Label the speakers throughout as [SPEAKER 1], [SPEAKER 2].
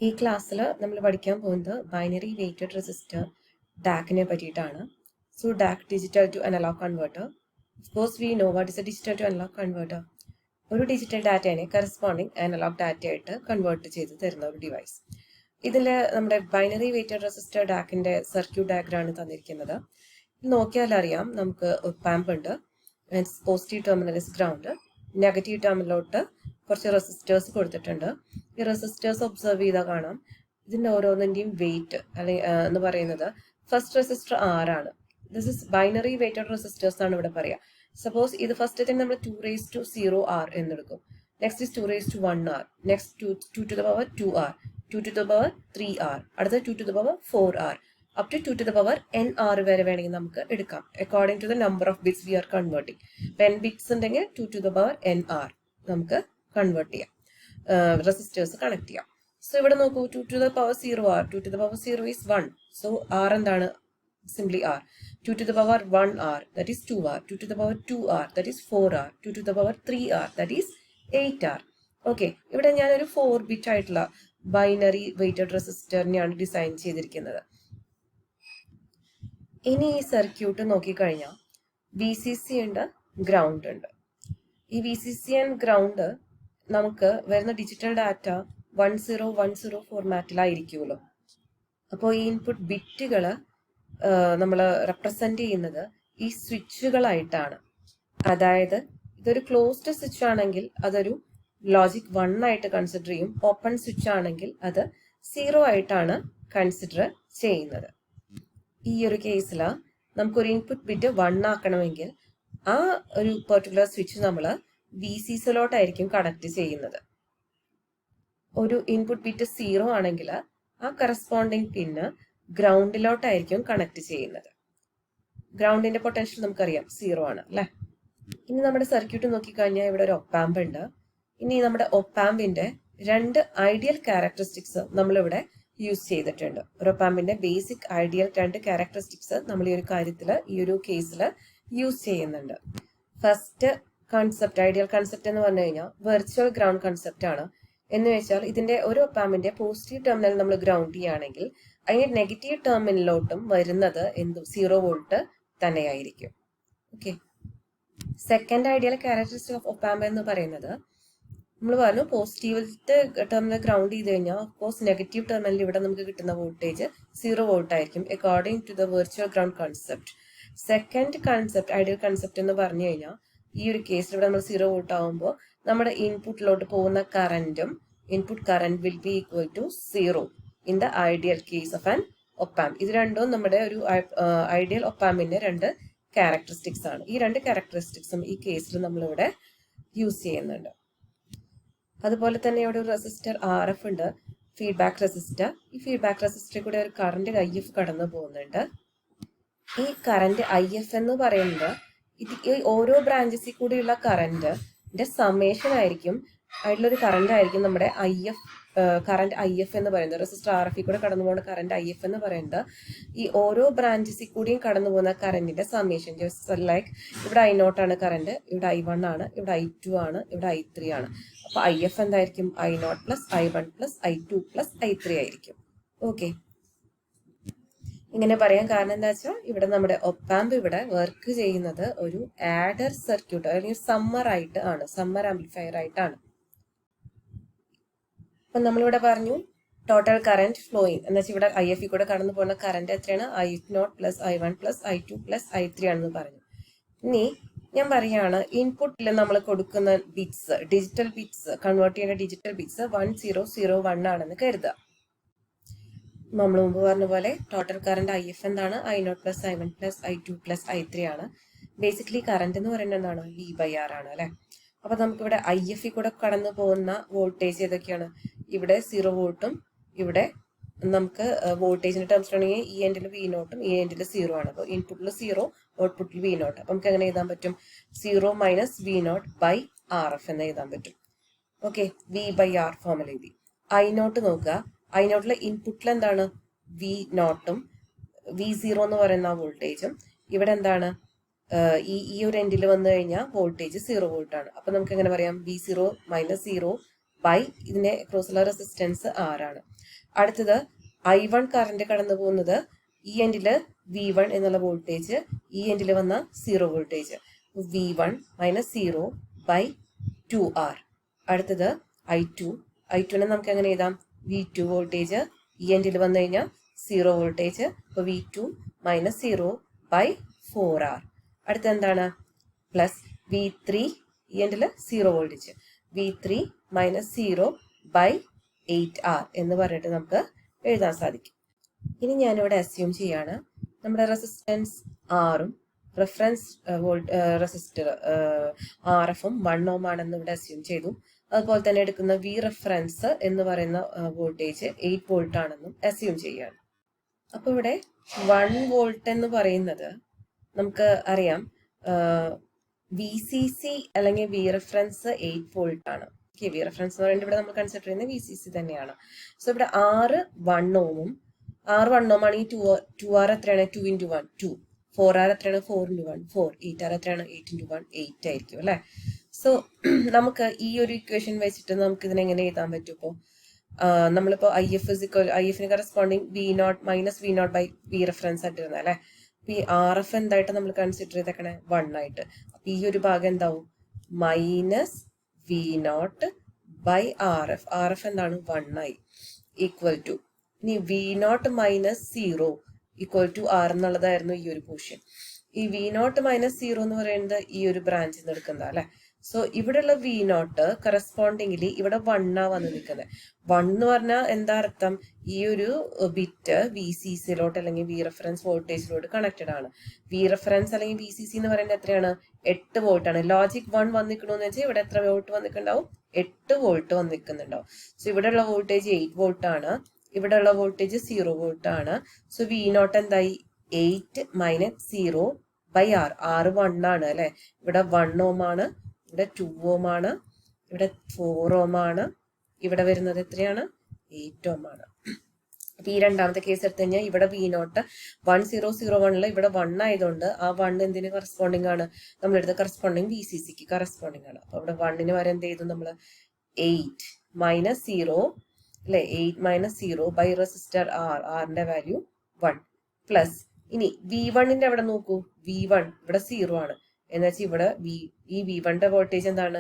[SPEAKER 1] ഈ ക്ലാസ്സിൽ നമ്മൾ പഠിക്കാൻ പോകുന്നത് ബൈനറി വെയ്റ്റഡ് റെസിസ്റ്റർ ഡാക്കിനെ പറ്റിയിട്ടാണ്. So DAC digital to analogue converter. Of course we know what is a digital to analogue converter. ഒരു ഡിജിറ്റൽ ഡാറ്റയെ കറസ്പോണ്ടിങ് അനലോഗ് ഡാറ്റയായിട്ട് കൺവേർട്ട് ചെയ്ത് തരുന്ന ഒരു ഡിവൈസ്. ഇതിൽ നമ്മുടെ ബൈനറി വെയ്റ്റഡ് റെസിസ്റ്റർ ഡാക്കിന്റെ സർക്യൂട്ട് ഡയഗ്രാമാണ് തന്നിരിക്കുന്നത്. നോക്കിയാൽ അറിയാം, നമുക്ക് പാമ്പ് ഉണ്ട്, positive terminal is ground, negative ടെർമിനലോട്ട് കുറച്ച് റെസിസ്റ്റേഴ്സ് കൊടുത്തിട്ടുണ്ട്. ഈ റെസിസ്റ്റേഴ്സ് ഒബ്സർവ് ചെയ്താൽ കാണാം, ഇതിന്റെ ഓരോന്നിന്റെയും വെയിറ്റ് അല്ലെങ്കിൽ എന്ന് പറയുന്നത് ഫസ്റ്റ് റെസിസ്റ്റർ ആറാണ്. This is binary weighted resistors ആണ് ഇവിടെ പറയാം. സപ്പോസ് ഇത് ഫസ്റ്റ് തന്നെ നമ്മൾ 2⁻0R എന്നെടുക്കും. Next is 2⁻1R, next 2⁻2R, 2⁻3R, അടുത്ത 2⁻4R, up to 2⁻nR വരെ വേണമെങ്കിൽ നമുക്ക് എടുക്കാം, according to the number of bits we are converting. n bits ഉണ്ടെങ്കിൽ 2⁻nR നമുക്ക് കൺവേർട്ട് ചെയ്യാം, റെസിസ്റ്റേഴ്സ് കണക്ട് ചെയ്യാം. സോ ഇവിടെ നോക്കൂ, 2⁻0R, 2⁻0 is 1. സോ R എന്താണ്? Simply R. 2⁻1R, that is 2R. 2⁻2R, that is 4R. 2⁻3R, that is 8R. Okay, ഇവിടെ ഞാനൊരു 4 bit ആയിട്ടുള്ള ബൈനറി വെയ്റ്റഡ് റെസിസ്റ്ററിനെയാണ് ഡിസൈൻ ചെയ്തിരിക്കുന്നത്. ഇനി ഈ സർക്യൂട്ട് നോക്കിക്കഴിഞ്ഞാൽ VCC ഉണ്ട്, ഗ്രൗണ്ട് ഉണ്ട്. ഈ VCC ആൻഡ് ഗ്രൗണ്ട് നമുക്ക് വരുന്ന ഡിജിറ്റൽ ഡാറ്റ 1010 ഫോർമാറ്റിലായിരിക്കുമല്ലോ. അപ്പോൾ ഈ ഇൻപുട്ട് ബിറ്റുകൾ നമ്മൾ റെപ്രസെന്റ് ചെയ്യുന്നത് ഈ സ്വിച്ചുകളായിട്ടാണ്. അതായത് ഇതൊരു ക്ലോസ്ഡ് സ്വിച്ച് ആണെങ്കിൽ അതൊരു ലോജിക് 1 ആയിട്ട് കൺസിഡർ ചെയ്യും. ഓപ്പൺ സ്വിച്ച് ആണെങ്കിൽ അത് 0 ആയിട്ടാണ് കൺസിഡർ ചെയ്യുന്നത്. ഈ ഒരു കേസിൽ നമുക്കൊരു ഇൻപുട്ട് ബിറ്റ് 1 ആക്കണമെങ്കിൽ ആ ഒരു പെർട്ടിക്കുലർ സ്വിച്ച് നമ്മൾ VCCയിലോട്ടായിരിക്കും കണക്ട് ചെയ്യുന്നത്. ഒരു ഇൻപുട്ട് ബിറ്റ് 0 ആണെങ്കിൽ ആ കറസ്പോണ്ടിങ് പിന്ന് ഗ്രൗണ്ടിലോട്ടായിരിക്കും കണക്ട് ചെയ്യുന്നത്. ഗ്രൗണ്ടിന്റെ പൊട്ടൻഷ്യൽ നമുക്കറിയാം 0 ആണ് അല്ലെ. ഇനി നമ്മുടെ സർക്യൂട്ട് നോക്കിക്കഴിഞ്ഞാൽ ഇവിടെ ഒരു ഒപ്പാമ്പ് ഉണ്ട്. ഇനി നമ്മുടെ ഒപ്പാമ്പിന്റെ 2 ഐഡിയൽ ക്യാരക്ടറിസ്റ്റിക്സ് നമ്മളിവിടെ യൂസ് ചെയ്തിട്ടുണ്ട്. ഒരു ഒപ്പാമ്പിന്റെ ബേസിക് ഐഡിയൽ 2 ക്യാരക്ടറിസ്റ്റിക്സ് നമ്മൾ ഈ ഒരു കാര്യത്തിൽ, ഈ ഒരു കേസിൽ യൂസ് ചെയ്യുന്നുണ്ട്. ഫസ്റ്റ് കൺസെപ്റ്റ്, ഐഡിയൽ കൺസെപ്റ്റ് എന്ന് പറഞ്ഞു കഴിഞ്ഞാൽ വെർച്വൽ ഗ്രൗണ്ട് കൺസെപ്റ്റ് ആണ്. എന്ന് വെച്ചാൽ ഇതിന്റെ ഒരു ഒപ്പാമ്പിന്റെ പോസിറ്റീവ് ടെർമിനൽ നമ്മൾ ഗ്രൗണ്ട് ചെയ്യുകയാണെങ്കിൽ അതിന്റെ നെഗറ്റീവ് ടെർമിനലിലോട്ടും വരുന്നത് 0 വോൾട്ട് തന്നെയായിരിക്കും. Okay, second ideal characteristic of op-amp എന്ന് പറയുന്നത്, നമ്മൾ പറഞ്ഞു പോസിറ്റീവിലത്തെ ടെർമിനൽ ഗ്രൗണ്ട് ചെയ്ത് കഴിഞ്ഞാൽ ഓഫ്കോഴ്സ് നെഗറ്റീവ് ടെർമിനൽ ഇവിടെ നമുക്ക് കിട്ടുന്ന വോൾട്ടേജ് 0 വോൾട്ട് ആയിരിക്കും, according to the virtual ground concept. Second concept, ideal concept എന്ന് പറഞ്ഞു കഴിഞ്ഞാൽ ഈ ഒരു കേസിൽ ഇവിടെ നമ്മൾ 0 വോൾട്ട് ആകുമ്പോൾ നമ്മുടെ ഇൻപുട്ടിലോട്ട് പോകുന്ന കറന്റും input current will be equal to 0 in the ideal case of an op amp. ഇത് രണ്ടും നമ്മുടെ ഒരു ഐഡിയൽ ഒപ്പാമ്പിന്റെ 2 ക്യാരക്ടറിസ്റ്റിക്സ് ആണ്. ഈ 2 ക്യാരക്ടറിസ്റ്റിക്സും ഈ കേസിൽ നമ്മളിവിടെ യൂസ് ചെയ്യുന്നുണ്ട്. അതുപോലെ തന്നെ ഇവിടെ ഒരു റെസിസ്റ്റർ RF ഉണ്ട്, ഫീഡ്ബാക്ക് റെസിസ്റ്റർ. ഈ ഫീഡ്ബാക്ക് റെസിസ്റ്ററിൽ കൂടെ ഒരു കറന്റ് IF കടന്നു പോകുന്നുണ്ട്. ഈ കറന്റ് IF എന്ന് പറയുന്നത് ഈ ഓരോ ബ്രാഞ്ചസിൽ കൂടിയുള്ള കറന്റിന്റെ സമ്മേഷൻ ആയിരിക്കും. അതിലൊരു കറന്റ് ആയിരിക്കും നമ്മുടെ കറന്റ് IF എന്ന് പറയുന്നത്. റെസിസ്റ്റർ RF കൂടെ കടന്നു പോകുന്ന കറന്റ് IF എന്ന് പറയുന്നത് ഈ ഓരോ ബ്രാഞ്ചസിൽ കൂടിയും കടന്നു പോകുന്ന കറന്റിന്റെ സമ്മേഷൻ. ലൈക്ക് ഇവിടെ I0 ആണ് കറന്റ്, ഇവിടെ I1 ആണ്, ഇവിടെ I2 ആണ്, ഇവിടെ I3 ആണ്. അപ്പൊ IF എന്തായിരിക്കും? I0 plus I1 plus I2 plus I3 ആയിരിക്കും. ഓക്കെ, ഇങ്ങനെ പറയാൻ കാരണം എന്താ വെച്ചാൽ ഇവിടെ നമ്മുടെ ഒപ്പാമ്പ് ഇവിടെ വർക്ക് ചെയ്യുന്നത് ഒരു ആഡർ സർക്യൂട്ട് അല്ലെങ്കിൽ സമ്മർ ആയിട്ട് ആണ്, സമ്മർ ആംപ്ലിഫയർ ആയിട്ടാണ്. അപ്പൊ നമ്മളിവിടെ പറഞ്ഞു ടോട്ടൽ കറന്റ് ഫ്ലോയിങ് എന്ന് വെച്ചാൽ ഇവിടെ IF കൂടെ കടന്നു പോകുന്ന കറന്റ് എത്രയാണ്? I0 plus I1 plus I2 plus I3 ആണെന്ന് പറഞ്ഞു. ഇനി ഞാൻ പറയാണ്, ഇൻപുട്ടിൽ നമ്മൾ കൊടുക്കുന്ന ബിറ്റ്സ്, ഡിജിറ്റൽ ബിറ്റ്സ്, കൺവേർട്ട് ചെയ്യുന്ന ഡിജിറ്റൽ ബിറ്റ്സ് 1001 ആണെന്ന് കരുതുക. നമ്മൾ മുമ്പ് പറഞ്ഞ പോലെ ടോട്ടൽ കറന്റ് IF എന്താണ്? I0 plus I1 plus I2 plus I3 ആണ്. ബേസിക്കലി കറന്റ് എന്ന് പറയുന്നത് എന്താണ്? V/R ആണ് അല്ലെ. അപ്പൊ നമുക്കിവിടെ IF കൂടെ കടന്നു പോകുന്ന വോൾട്ടേജ് ഏതൊക്കെയാണ്? ഇവിടെ 0 വോൾട്ടും ഇവിടെ നമുക്ക് വോൾട്ടേജിന്റെ ടേംസിലാണെങ്കിൽ ഈ എൻഡിൽ V0 ഈ എൻഡിൽ 0 ആണ്. അപ്പോൾ ഇൻപുട്ടിൽ 0, ഔട്ട്പുട്ടിൽ V0. അപ്പൊ നമുക്ക് എങ്ങനെ എഴുതാൻ പറ്റും? 0 മൈനസ് V0 ബൈ RF എന്ന് എഴുതാൻ പറ്റും. ഓക്കെ, V/R ഫോർമുല എഴുതി. I0 നോക്കുക, I0 ഇൻപുട്ടിൽ എന്താണ്? V0ഉം V0 എന്ന് പറയുന്ന വോൾട്ടേജും ഇവിടെ എന്താണ്? ഈ ഒരു എൻഡിൽ വന്നു കഴിഞ്ഞാൽ വോൾട്ടേജ് 0 വോൾട്ട് ആണ്. അപ്പൊ നമുക്ക് എങ്ങനെ പറയാം? V0 മൈനസ് 0 ബൈ ഇതിന്റെ ക്രോസുള്ള റെസിസ്റ്റൻസ് R ആണ്. അടുത്തത് I1 കറന്റ് കടന്നു പോകുന്നത് ഈ എൻഡില് V1 എന്നുള്ള വോൾട്ടേജ്, ഈ എൻഡിൽ വന്ന 0 voltage. V1 minus 0 by 2R. അടുത്തത് I2നെ നമുക്ക് എങ്ങനെ എഴുതാം? V2 വോൾട്ടേജ്, ഈ എൻഡിൽ വന്നു കഴിഞ്ഞാൽ 0 വോൾട്ടേജ്, അപ്പോൾ V2 മൈനസ് 0 ബൈ 4R. അടുത്ത എന്താണ്? പ്ലസ് V3, ഈ എൻഡിൽ 0 voltage, V3 minus 0 by 8R എന്ന് പറഞ്ഞിട്ട് നമുക്ക് എഴുതാൻ സാധിക്കും. ഇനി ഞാനിവിടെ അസ്യൂം ചെയ്യാണ് നമ്മുടെ റെസിസ്റ്റൻസ് ആറും റെഫറൻസ് റെസിസ്റ്റർ RFഉം 1 ohm ആണെന്ന് ഇവിടെ അസ്യൂം ചെയ്തു. അതുപോലെ തന്നെ എടുക്കുന്ന V റെഫറൻസ് എന്ന് പറയുന്ന വോൾട്ടേജ് 8 വോൾട്ട് ആണെന്നും അസ്യൂം ചെയ്യുകയാണ്. അപ്പോൾ ഇവിടെ 1 വോൾട്ട് എന്ന് പറയുന്നത് നമുക്ക് അറിയാം VCC അല്ലെങ്കിൽ V റെഫറൻസ് 8 വോൾട്ട് ആണ്. V റെഫറൻസ് എന്ന് പറയുന്നത് ഇവിടെ നമ്മൾ കൺസിഡർ ചെയ്യുന്നത് VCC തന്നെയാണ്. സോ ഇവിടെ R 1 ohm ആണെങ്കിൽ 2R എത്രയാണ്? 2 into 1 2. 4R എത്രയാണ്? 4 into 1 4. 8R എത്രയാണ്? 8 into 1 8 ആയിരിക്കും അല്ലെ. സോ നമുക്ക് ഈ ഒരു ഇക്വേഷൻ വെച്ചിട്ട് നമുക്ക് ഇതിനെങ്ങനെ എഴുതാൻ പറ്റും? ഇപ്പോൾ നമ്മളിപ്പോ IFന് corresponding V0 minus V0 by V reference ആയിട്ടിരുന്നത് അല്ലെ. അപ്പൊ ഈ RF എന്തായിട്ട് നമ്മൾ കൺസിഡർ ചെയ്തേക്കണേ? 1 ആയിട്ട്. അപ്പൊ ഈ ഒരു ഭാഗം എന്താവും? മൈനസ് V0 ബൈ RF എന്താണ്? 1 ആയി ഈക്വൽ ടു, ഇനി V0 minus 0 equal to R എന്നുള്ളതായിരുന്നു ഈ ഒരു പോർഷൻ. ഈ V0 മൈനസ് 0 എന്ന് പറയുന്നത് ഈ ഒരു ബ്രാഞ്ചിൽ നിന്ന് എടുക്കുന്ന അല്ലെ. സോ ഇവിടെയുള്ള V0 കറസ്പോണ്ടിങ്ങിലി ഇവിടെ 1 വന്ന് നിൽക്കുന്നത്. 1 എന്ന് പറഞ്ഞാൽ എന്താ അർത്ഥം? ഈ ഒരു ബിറ്റ് VCCയിലോട്ട് അല്ലെങ്കിൽ V റെഫറൻസ് വോൾട്ടേജിലോട്ട് കണക്റ്റഡ് ആണ്. V റെഫറൻസ് അല്ലെങ്കിൽ VCC എന്ന് പറയുന്നത് എത്രയാണ്? 8 വോൾട്ട് ആണ്. ലോജിക് 1 വന്നിക്കണമെന്ന് വെച്ചാൽ ഇവിടെ എത്ര വോൾട്ട് വന്നിട്ടുണ്ടാവും? 8 വോൾട്ട് വന്നിക്കുന്നുണ്ടാവും. സോ ഇവിടെയുള്ള വോൾട്ടേജ് 8 വോൾട്ട് ആണ്, ഇവിടെയുള്ള വോൾട്ടേജ് 0 വോൾട്ട് ആണ്. സോ V0 എന്തായി? 8 മൈനസ് 0 ബൈ R. R 1 ആണ് അല്ലെ. ഇവിടെ 1 ohm ആണ്, ഇവിടെ 2 ohm ആണ്, ഇവിടെ 4 ohm ആണ്, ഇവിടെ വരുന്നത് എത്രയാണ്? 8 ohm ആണ്. അപ്പൊ ഈ രണ്ടാമത്തെ കേസ് എടുത്തു കഴിഞ്ഞാൽ ഇവിടെ V0 1001 ഇവിടെ 1 ആയതുകൊണ്ട് ആ 1 എന്തിന് കറസ്പോണ്ടിങ് ആണ്? നമ്മളെടുത്ത കറസ്പോണ്ടിങ് VCCക്ക് കറസ്പോണ്ടിങ് ആണ്. അപ്പൊ ഇവിടെ 1 വരെ എന്ത് ചെയ്തു നമ്മൾ? 8 മൈനസ് 0 അല്ലെ. 8 മൈനസ് 0 ബൈ റെസിസ്റ്റർ Rന്റെ വാല്യൂ 1 പ്ലസ്, ഇനി V1ന്റെ അവിടെ നോക്കൂ. V1 ഇവിടെ 0 ആണ് എന്ന് വെച്ചാൽ ഇവിടെ ഈ V1ന്റെ വോൾട്ടേജ് എന്താണ്?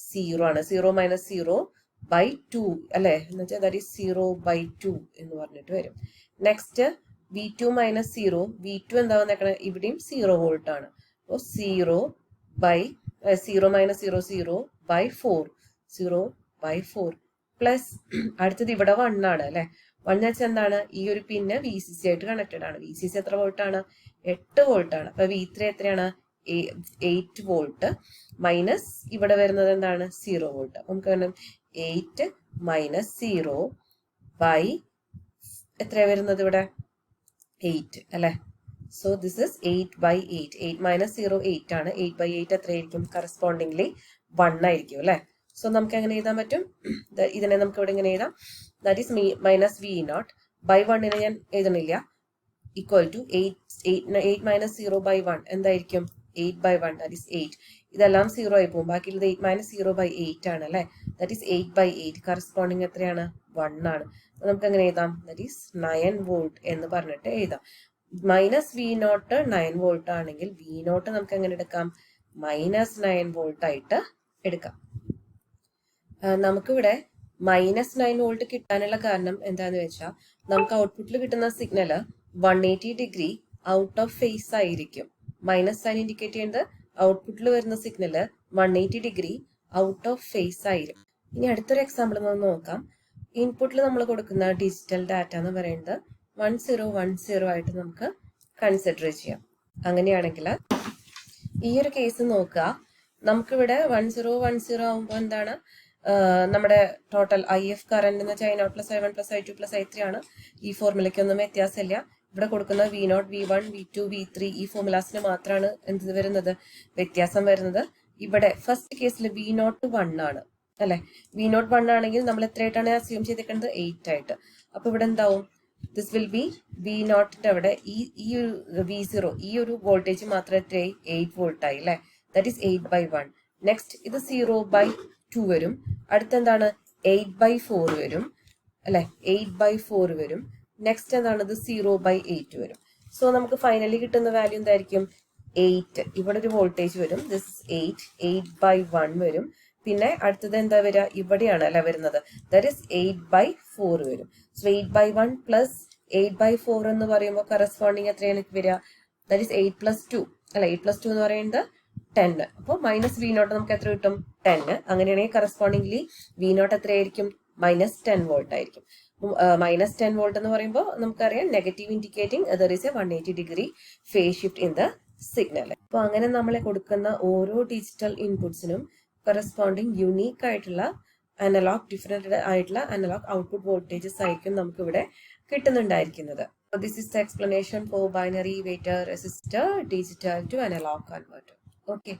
[SPEAKER 1] 0 ആണ്. 0 മൈനസ് 0 ബൈ 2 അല്ലെ, എന്ന് വെച്ചാൽ ദാറ്റ് ഈസ് 0 ബൈ 2 എന്ന് പറഞ്ഞിട്ട് വരും. Next V2 minus 0. V2 എന്താ വന്നേക്കണേ? ഇവിടെയും 0 വോൾട്ട് ആണ്. അപ്പോൾ 0 മൈനസ് 0 ബൈ 4 0 ബൈ 4 പ്ലസ്, അടുത്തത് ഇവിടെ 1 ആണ് അല്ലെ. 1 വെച്ചാൽ എന്താണ്? ഈ ഒരു പിന്നെ VCC ആയിട്ട് കണക്റ്റഡ് ആണ്. VCC എത്ര വോൾട്ട് ആണ്? 8 വോൾട്ട് ആണ്. അപ്പൊ V3 എത്രയാണ്? 8 വോൾട്ട് മൈനസ് ഇവിടെ വരുന്നത് എന്താണ്? 0 വോൾട്ട്. അപ്പൊ നമുക്ക് വേണം 8 മൈനസ് 0 ബൈ എത്രയാ വരുന്നത് ഇവിടെ? 8 അല്ലെ. So this is 8 by 8. 8 minus 0 8 ആണ്. 8 ബൈ 8 എത്രയായിരിക്കും? കറസ്പോണ്ടിംഗ്ലി 1 ആയിരിക്കും അല്ലെ. സോ നമുക്ക് എങ്ങനെ എഴുതാൻ പറ്റും? ഇതിനെ നമുക്ക് ഇവിടെ ഇങ്ങനെ എഴുതാം. That is minus V0 by 1 ഞാൻ എഴുതണില്ല. ഈക്വൽ ടു 8 മൈനസ് 0 ബൈ 1 എന്തായിരിക്കും? 8 ബൈ 1 ദാറ്റ് ഈസ് 8. ഇതെല്ലാം 0 ആയി പോകും. ബാക്കിയുള്ളത് 8 മൈനസ് 0 ബൈ 8 ആണ് അല്ലെ. That is 8 by 8. കറസ്പോണ്ടിങ് എത്രയാണ്? 1 ആണ്. നമുക്ക് എങ്ങനെ എഴുതാം? ദാറ്റ് ഈസ് 9 വോൾട്ട് എന്ന് പറഞ്ഞിട്ട് എഴുതാം. മൈനസ് V0 9 വോൾട്ട് ആണെങ്കിൽ V0 നമുക്ക് എങ്ങനെ എടുക്കാം? മൈനസ് 9 വോൾട്ട് ആയിട്ട് എടുക്കാം. നമുക്കിവിടെ മൈനസ് 9 വോൾട്ട് കിട്ടാനുള്ള കാരണം എന്താന്ന് വെച്ചാൽ നമുക്ക് ഔട്ട്പുട്ടിൽ കിട്ടുന്ന signal 180 degree out of phase ആയിരിക്കും. മൈനസ് സൈൻ ഇൻഡിക്കേറ്റ് ചെയ്യുന്നത് ഔട്ട്പുട്ടിൽ വരുന്ന signal 180 degree out of phase ആയിരിക്കും. ഇനി അടുത്തൊരു എക്സാമ്പിൾ നമുക്ക് നോക്കാം. ഇൻപുട്ടിൽ നമ്മൾ കൊടുക്കുന്ന ഡിജിറ്റൽ ഡാറ്റ എന്ന് പറയുന്നത് 1010 ആയിട്ട് നമുക്ക് കൺസിഡർ ചെയ്യാം. അങ്ങനെയാണെങ്കിൽ ഈ ഒരു കേസ് നോക്കുക. നമുക്കിവിടെ 1010 ആകുമ്പോൾ എന്താണ്? നമ്മുടെ ടോട്ടൽ IF കറന്റ് എന്ന് വെച്ചാൽ I0 plus I1 plus I2 plus I3 ആണ്. ഈ ഫോർമുലയ്ക്കൊന്നും വ്യത്യാസമില്ല. ഇവിടെ കൊടുക്കുന്ന V0 V1 V2 V3 ഈ ഫോർമുലാസിന് മാത്രമാണ് എന്ത് വരുന്നത്? വ്യത്യാസം വരുന്നത്. ഇവിടെ ഫസ്റ്റ് കേസിൽ V0 1 ആണ് അല്ലെ. V0 1 ആണെങ്കിൽ നമ്മൾ എത്രയായിട്ടാണ് അസ്യൂം ചെയ്തേക്കുന്നത്? 8 ആയിട്ട്. അപ്പൊ ഇവിടെ എന്താവും? ദിസ് വിൽ ബി V0ന്റെ അവിടെ ഈ ഒരു V0 ഈ ഒരു വോൾട്ടേജ് മാത്രം എത്രയായി? 8 വോൾട്ട് ആയി അല്ലെ. That is 8 by 1. നെക്സ്റ്റ് ഇത് 0 ബൈ 2 വരും. അടുത്തെന്താണ്? 8/4 വരും അല്ലെ, 8/4 വരും. നെക്സ്റ്റ് എന്താണത് 0/8 വരും. സോ നമുക്ക് ഫൈനലി കിട്ടുന്ന വാല്യൂ എന്തായിരിക്കും? 8. ഇവിടെ ഒരു വോൾട്ടേജ് വരും, ദിസ് ഇസ് 8/1 വരും. പിന്നെ അടുത്തത് എന്താ വരിക? ഇവിടെയാണ് അല്ലെ വരുന്നത്, ദാറ്റ് ഇസ് 8/4 വരും. സോ 8/1 പ്ലസ് 8/4 എന്ന് പറയുമ്പോൾ കറസ്പോണ്ടിങ് എത്രയാണ് വരിക? ദാറ്റ് ഇസ് 8+2 അല്ലെ, 8+2 എന്ന് പറയുന്നത് 10. അപ്പോൾ മൈനസ് V0 നമുക്ക് എത്ര കിട്ടും? 10. അങ്ങനെയാണെങ്കിൽ കറസ്പോണ്ടിംഗ്ലി V0 എത്രയായിരിക്കും? -10 വോൾട്ട് ആയിരിക്കും. -10 വോൾട്ട് എന്ന് പറയുമ്പോൾ നമുക്കറിയാം negative indicating there is A 180° phase shift in the signal. അപ്പോൾ അങ്ങനെ നമ്മളെ കൊടുക്കുന്ന ഓരോ ഡിജിറ്റൽ ഇൻപുട്സിനും കറസ്പോണ്ടിങ് യുണീക്ക് ആയിട്ടുള്ള അനലോഗ്, ഡിഫറെന്റ് ആയിട്ടുള്ള അനലോഗ് ഔട്ട്പുട്ട് വോൾട്ടേജസ് ആയിരിക്കും നമുക്ക് ഇവിടെ കിട്ടുന്നുണ്ടായിരിക്കുന്നത്. This is the explanation for binary, weighted, resistor, digital to analog converter. Okay.